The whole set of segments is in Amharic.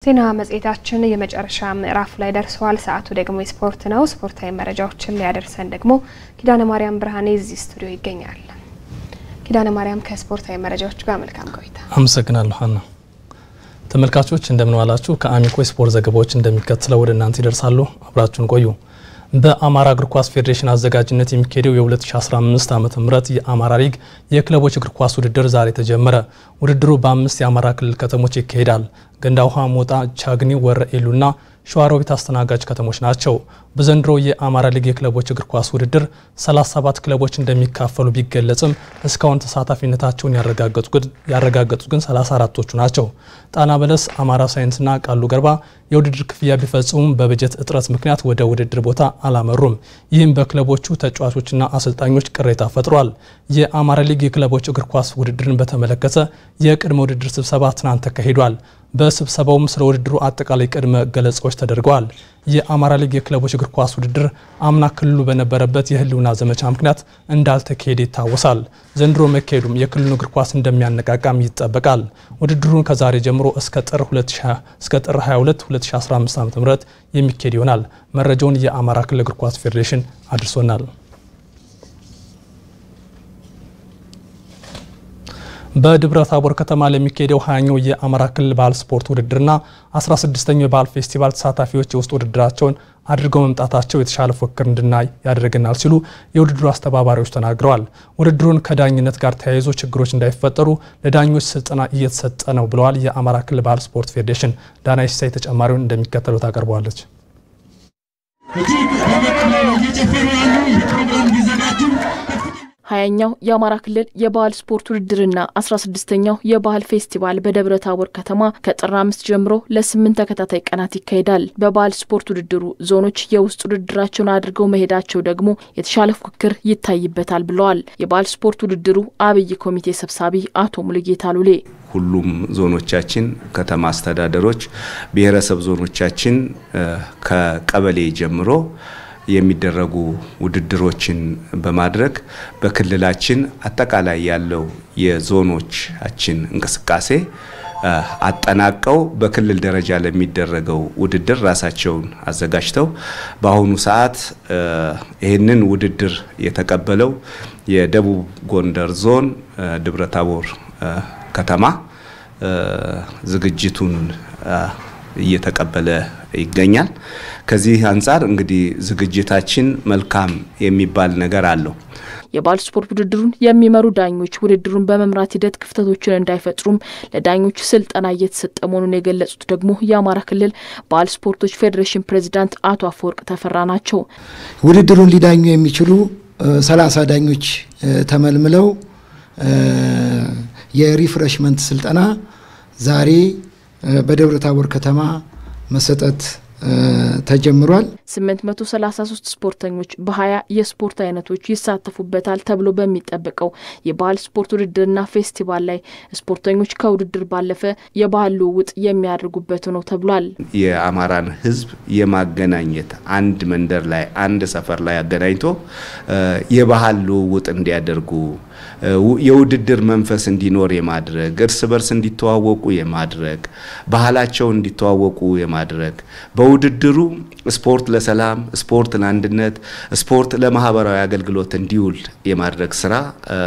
ዜና መጽሔታችን የመጨረሻ ምዕራፍ ላይ ደርሷል። ሰዓቱ ደግሞ ስፖርት ነው። ስፖርታዊ መረጃዎችን ሊያደርሰን ደግሞ ኪዳነ ማርያም ብርሃኔ እዚህ ስቱዲዮ ይገኛል። ኪዳነ ማርያም ከስፖርታዊ መረጃዎች ጋር መልካም ቆይታ። አመሰግናለሁ ሀና። ተመልካቾች እንደምን ዋላችሁ? ከአሚኮ ስፖርት ዘገባዎች እንደሚከተለው ወደ እናንተ ይደርሳሉ። አብራችሁን ቆዩ። በአማራ እግር ኳስ ፌዴሬሽን አዘጋጅነት የሚካሄደው የ2015 ዓመተ ምህረት የአማራ ሊግ የክለቦች እግር ኳስ ውድድር ዛሬ ተጀመረ። ውድድሩ በ5 የአማራ ክልል ከተሞች ይካሄዳል። ገንዳ ውሃ፣ ሞጣ፣ ቻግኒ፣ ወረኢሉና ሸዋሮቢት አስተናጋጅ ከተሞች ናቸው። በዘንድሮ የአማራ ሊግ የክለቦች እግር ኳስ ውድድር 37 ክለቦች እንደሚካፈሉ ቢገለጽም እስካሁን ተሳታፊነታቸውን ያረጋገጡት ግን 34ቶቹ ናቸው። ጣና በለስ፣ አማራ ሳይንስና ቃሉ ገርባ የውድድር ክፍያ ቢፈጽሙም በበጀት እጥረት ምክንያት ወደ ውድድር ቦታ አላመሩም። ይህም በክለቦቹ ተጫዋቾችና አሰልጣኞች ቅሬታ ፈጥሯል። የአማራ ሊግ የክለቦች እግር ኳስ ውድድርን በተመለከተ የቅድመ ውድድር ስብሰባ ትናንት ተካሂዷል። በስብሰባውም ስለ ውድድሩ አጠቃላይ ቅድመ ገለጻዎች ተደርገዋል። የአማራ ሊግ የክለቦች እግር ኳስ ውድድር አምና ክልሉ በነበረበት የህልውና ዘመቻ ምክንያት እንዳልተካሄደ ይታወሳል። ዘንድሮ መካሄዱም የክልሉን እግር ኳስ እንደሚያነቃቃም ይጠበቃል። ውድድሩን ከዛሬ ጀምሮ እስከ ጥር 22 2015 ዓ.ም የሚካሄድ ይሆናል። መረጃውን የአማራ ክልል እግር ኳስ ፌዴሬሽን አድርሶናል። በደብረ ታቦር ከተማ ለሚካሄደው 20ኛው የአማራ ክልል ባህል ስፖርት ውድድርና 16ኛው የባህል ፌስቲቫል ተሳታፊዎች የውስጥ ውድድራቸውን አድርገው መምጣታቸው የተሻለ ፉክክር እንድናይ ያደርገናል ሲሉ የውድድሩ አስተባባሪዎች ተናግረዋል። ውድድሩን ከዳኝነት ጋር ተያይዞ ችግሮች እንዳይፈጠሩ ለዳኞች ስልጠና እየተሰጠ ነው ብለዋል። የአማራ ክልል ባህል ስፖርት ፌዴሬሽን ዳናይ ሲሳይ ተጨማሪውን እንደሚከተለው ታቀርበዋለች። ሀያኛው የአማራ ክልል የባህል ስፖርት ውድድርና 16ኛው የባህል ፌስቲቫል በደብረ ታቦር ከተማ ከጥር 5 ጀምሮ ለ8 ተከታታይ ቀናት ይካሄዳል። በባህል ስፖርት ውድድሩ ዞኖች የውስጥ ውድድራቸውን አድርገው መሄዳቸው ደግሞ የተሻለ ፉክክር ይታይበታል ብለዋል። የባህል ስፖርት ውድድሩ አብይ ኮሚቴ ሰብሳቢ አቶ ሙሉጌታ ሉሌ ሁሉም ዞኖቻችን፣ ከተማ አስተዳደሮች፣ ብሔረሰብ ዞኖቻችን ከቀበሌ ጀምሮ የሚደረጉ ውድድሮችን በማድረግ በክልላችን አጠቃላይ ያለው የዞኖቻችን እንቅስቃሴ አጠናቀው በክልል ደረጃ ለሚደረገው ውድድር ራሳቸውን አዘጋጅተው በአሁኑ ሰዓት ይህንን ውድድር የተቀበለው የደቡብ ጎንደር ዞን ደብረ ታቦር ከተማ ዝግጅቱን እየተቀበለ ይገኛል። ከዚህ አንፃር እንግዲህ ዝግጅታችን መልካም የሚባል ነገር አለው። የባህል ስፖርት ውድድሩን የሚመሩ ዳኞች ውድድሩን በመምራት ሂደት ክፍተቶችን እንዳይፈጥሩም ለዳኞች ስልጠና እየተሰጠ መሆኑን የገለጹት ደግሞ የአማራ ክልል ባህል ስፖርቶች ፌዴሬሽን ፕሬዝዳንት አቶ አፈወርቅ ተፈራ ናቸው። ውድድሩን ሊዳኙ የሚችሉ 30 ዳኞች ተመልምለው የሪፍሬሽመንት ስልጠና ዛሬ በደብረ ታቦር ከተማ መሰጠት ተጀምሯል። 833 ስፖርተኞች በ20 የስፖርት አይነቶች ይሳተፉበታል ተብሎ በሚጠበቀው የባህል ስፖርት ውድድርና ፌስቲቫል ላይ ስፖርተኞች ከውድድር ባለፈ የባህል ልውውጥ የሚያደርጉበት ነው ተብሏል። የአማራን ሕዝብ የማገናኘት አንድ መንደር ላይ አንድ ሰፈር ላይ አገናኝቶ የባህል ልውውጥ እንዲያደርጉ የውድድር መንፈስ እንዲኖር የማድረግ እርስ በርስ እንዲተዋወቁ የማድረግ ባህላቸው እንዲተዋወቁ የማድረግ በውድድሩ ስፖርት ለሰላም፣ ስፖርት ለአንድነት፣ ስፖርት ለማህበራዊ አገልግሎት እንዲውል የማድረግ ስራ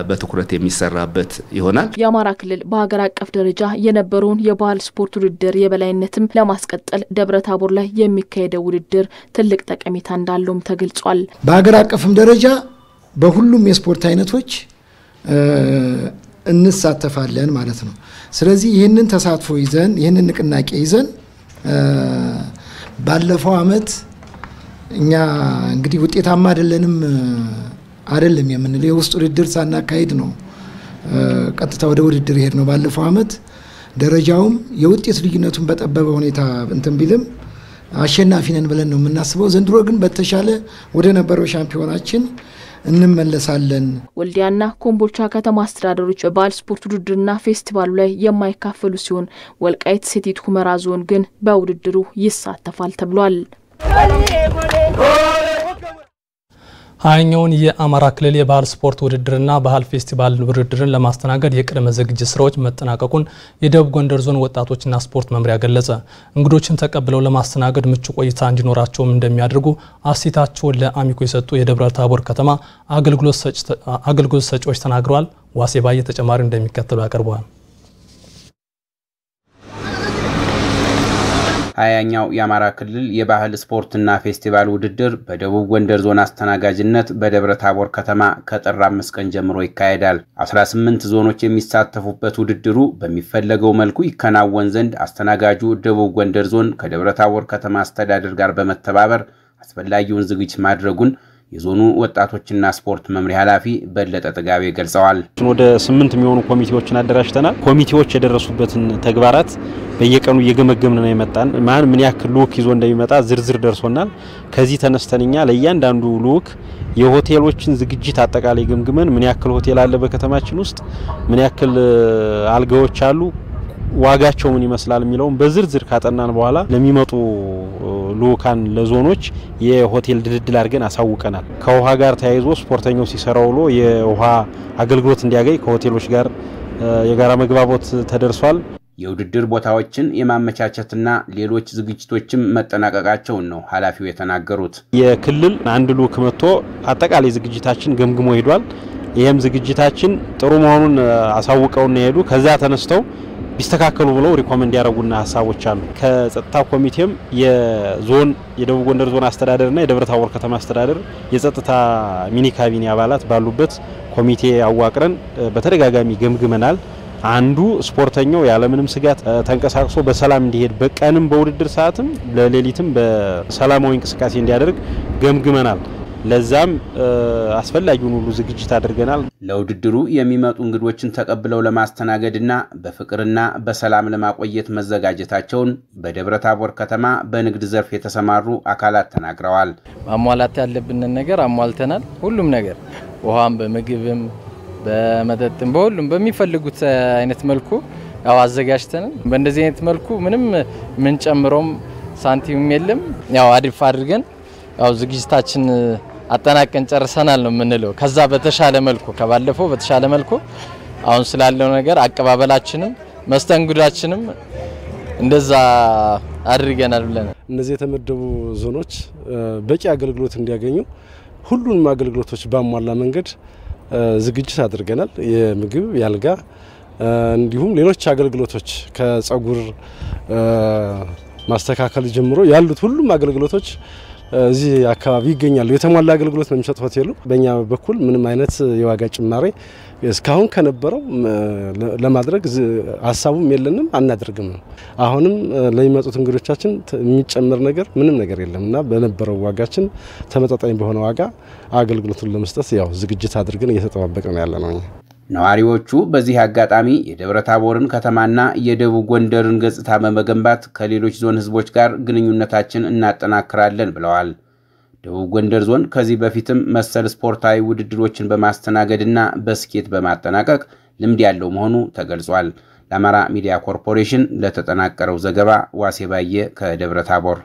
በትኩረት የሚሰራበት ይሆናል። የአማራ ክልል በሀገር አቀፍ ደረጃ የነበረውን የባህል ስፖርት ውድድር የበላይነትም ለማስቀጠል ደብረ ታቦር ላይ የሚካሄደው ውድድር ትልቅ ጠቀሜታ እንዳለውም ተገልጿል። በሀገር አቀፍም ደረጃ በሁሉም የስፖርት አይነቶች እንሳተፋለን ማለት ነው። ስለዚህ ይህንን ተሳትፎ ይዘን ይህንን ንቅናቄ ይዘን ባለፈው አመት እኛ እንግዲህ ውጤታማ አይደለም የምንለው የውስጥ ውድድር ሳናካሄድ ነው ቀጥታ ወደ ውድድር ሄድ ነው። ባለፈው አመት ደረጃውም የውጤት ልዩነቱን በጠበበ ሁኔታ እንትን ቢልም አሸናፊ ነን ብለን ነው የምናስበው። ዘንድሮ ግን በተሻለ ወደ ነበረው ሻምፒዮናችን እንመለሳለን። ወልዲያና ኮምቦልቻ ከተማ አስተዳደሮች በባህል ስፖርት ውድድርና ፌስቲቫሉ ላይ የማይካፈሉ ሲሆን ወልቃይት ሰቲት ሁመራ ዞን ግን በውድድሩ ይሳተፋል ተብሏል። ሀያኛውን የአማራ ክልል የባህል ስፖርት ውድድርና ባህል ፌስቲቫል ውድድርን ለማስተናገድ የቅድመ ዝግጅት ስራዎች መጠናቀቁን የደቡብ ጎንደር ዞን ወጣቶችና ስፖርት መምሪያ ገለጸ። እንግዶችን ተቀብለው ለማስተናገድ ምቹ ቆይታ እንዲኖራቸውም እንደሚያደርጉ አስተያየታቸውን ለአሚኮ የሰጡ የደብረ ታቦር ከተማ አገልግሎት ሰጪዎች ተናግረዋል። ዋሴ ባየ ተጨማሪ እንደሚከተሉ ያቀርበዋል። ሀያኛው የአማራ ክልል የባህል ስፖርትና ፌስቲቫል ውድድር በደቡብ ጎንደር ዞን አስተናጋጅነት በደብረ ታቦር ከተማ ከጥር 5 ቀን ጀምሮ ይካሄዳል። 18 ዞኖች የሚሳተፉበት ውድድሩ በሚፈለገው መልኩ ይከናወን ዘንድ አስተናጋጁ ደቡብ ጎንደር ዞን ከደብረ ታቦር ከተማ አስተዳደር ጋር በመተባበር አስፈላጊውን ዝግጅት ማድረጉን የዞኑ ወጣቶችና ስፖርት መምሪያ ኃላፊ በለጠ ጥጋቤ ገልጸዋል። ወደ 8 የሚሆኑ ኮሚቴዎችን አደራጅተናል። ኮሚቴዎች የደረሱበትን ተግባራት በየቀኑ እየገመገምን ነው የመጣን። ማን ምን ያክል ልኡክ ይዞ እንደሚመጣ ዝርዝር ደርሶናል። ከዚህ ተነስተንኛ ለእያንዳንዱ ልኡክ የሆቴሎችን ዝግጅት አጠቃላይ ገምግመን ምን ያክል ሆቴል አለ በከተማችን ውስጥ፣ ምን ያክል አልጋዎች አሉ፣ ዋጋቸው ምን ይመስላል የሚለውን በዝርዝር ካጠናን በኋላ ለሚመጡ ልኡካን ለዞኖች የሆቴል ድልድል አድርገን አሳውቀናል። ከውሃ ጋር ተያይዞ ስፖርተኛው ሲሰራው ውሎ የውሃ አገልግሎት እንዲያገኝ ከሆቴሎች ጋር የጋራ መግባባት ተደርሷል። የውድድር ቦታዎችን የማመቻቸትና ሌሎች ዝግጅቶችም መጠናቀቃቸውን ነው ኃላፊው የተናገሩት። የክልል አንድ ልኡክ መጥቶ አጠቃላይ ዝግጅታችን ገምግሞ ሄዷል። ይሄም ዝግጅታችን ጥሩ መሆኑን አሳውቀውና ሄዱ። ከዛ ተነስተው ቢስተካከሉ ብለው ሪኮመንድ ያደረጉና ሐሳቦች አሉ። ከጸጥታ ኮሚቴም የዞን የደቡብ ጎንደር ዞን አስተዳደርና የደብረ ታቦር ከተማ አስተዳደር የጸጥታ ሚኒ ካቢኔ አባላት ባሉበት ኮሚቴ አዋቅረን በተደጋጋሚ ገምግመናል። አንዱ ስፖርተኛው ያለምንም ስጋት ተንቀሳቅሶ በሰላም እንዲሄድ በቀንም በውድድር ሰዓትም ለሌሊትም በሰላማዊ እንቅስቃሴ እንዲያደርግ ገምግመናል። ለዛም አስፈላጊውን ሁሉ ዝግጅት አድርገናል። ለውድድሩ የሚመጡ እንግዶችን ተቀብለው ለማስተናገድና በፍቅርና በሰላም ለማቆየት መዘጋጀታቸውን በደብረ ታቦር ከተማ በንግድ ዘርፍ የተሰማሩ አካላት ተናግረዋል። ማሟላት ያለብንን ነገር አሟልተናል። ሁሉም ነገር ውሃም በመግብም በመጠጥም በሁሉም በሚፈልጉት አይነት መልኩ ያው አዘጋጅተን በእንደዚህ አይነት መልኩ ምንም ምን ጨምሮም ሳንቲም የለም። ያው አሪፍ አድርገን ያው ዝግጅታችን አጠናቀን ጨርሰናል ነው የምንለው። ከዛ በተሻለ መልኩ ከባለፈው በተሻለ መልኩ አሁን ስላለው ነገር አቀባበላችንም መስተንግዶአችንም እንደዛ አድርገናል ብለን እነዚህ የተመደቡ ዞኖች በቂ አገልግሎት እንዲያገኙ ሁሉንም አገልግሎቶች ባሟላ መንገድ ዝግጅት አድርገናል። የምግብ ያልጋ እንዲሁም ሌሎች አገልግሎቶች ከጸጉር ማስተካከል ጀምሮ ያሉት ሁሉም አገልግሎቶች እዚህ አካባቢ ይገኛሉ። የተሟላ አገልግሎት ነው የሚሰጥ ሆቴሉ። በእኛ በኩል ምንም አይነት የዋጋ ጭማሪ እስካሁን ከነበረው ለማድረግ ሐሳቡም የለንም አናደርግም። አሁንም ለሚመጡት እንግዶቻችን የሚጨመር ነገር ምንም ነገር የለምና በነበረው ዋጋችን ተመጣጣኝ በሆነ ዋጋ አገልግሎቱን ለመስጠት ያው ዝግጅት አድርገን እየተጠባበቅን ያለነው። ነዋሪዎቹ በዚህ አጋጣሚ የደብረ ታቦርን ከተማና የደቡብ ጎንደርን ገጽታ በመገንባት ከሌሎች ዞን ህዝቦች ጋር ግንኙነታችን እናጠናክራለን ብለዋል። ደቡብ ጎንደር ዞን ከዚህ በፊትም መሰል ስፖርታዊ ውድድሮችን በማስተናገድና በስኬት በማጠናቀቅ ልምድ ያለው መሆኑ ተገልጿል። ለአማራ ሚዲያ ኮርፖሬሽን ለተጠናቀረው ዘገባ ዋሴ ባየ ከደብረ ታቦር